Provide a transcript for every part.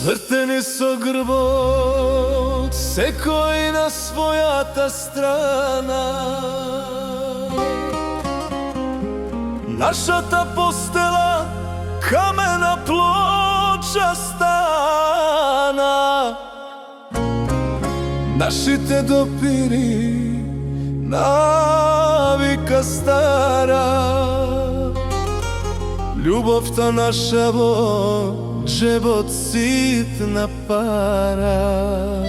Свртени со грбот, секој на својата страна. Нашата постела камена плоча стана. Нашите допири навика стара. Љубовта наша во джебот ситна пара.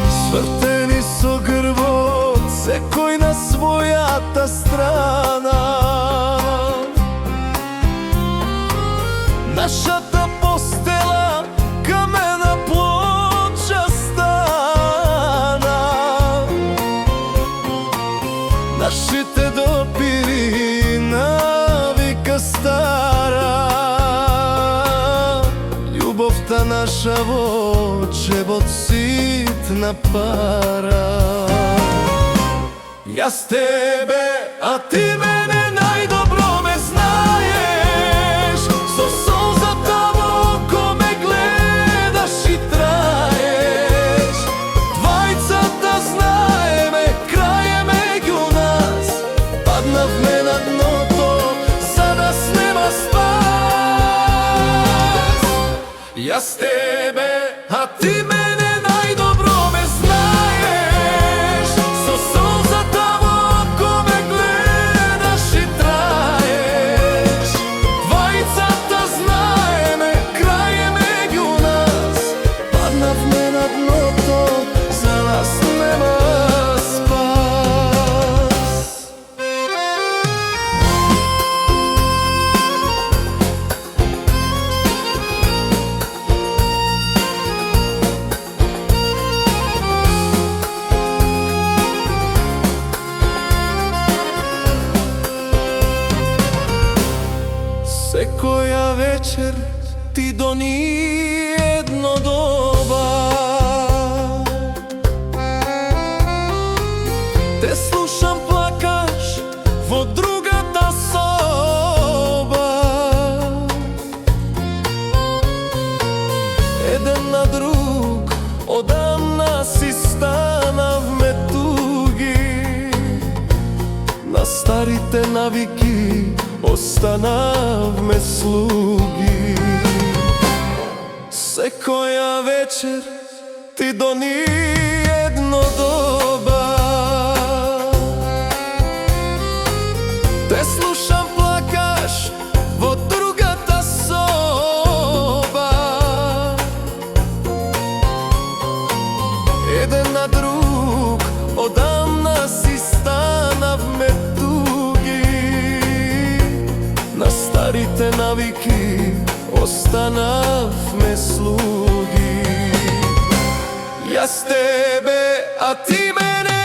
Свртени со грбот, секој на својата страна. Нашата постела камена плоча стана. Нашите допири навика стара. Љубовта наша во джебот ситна пара. Јас тебе, а ти мене најдобро ме знаеш. Со солзата во око ме гледаш и траеш. Двајцата знаеме, крај е меѓу нас. Паднавме на дното, за нас нема спас. Јас тебе, а ти мене најдобро ме знаеш. Со солзата во око ме гледаш и траеш. Двајцата знаеме, крај е меѓу нас. Паднавме на дното, за нас нема спас. Секоја вечер ти дони едно доба. Те слушам плакаш во другата соба. Еден на друг одамна си станавме туги. На старите навики останавме слуги. Секоја вечер ти дони едно доба. Те слушам плакаш во другата соба. Еден на друг одамна си станавме туги. На старите навики останавме слуги. Јас тебе, а ти мене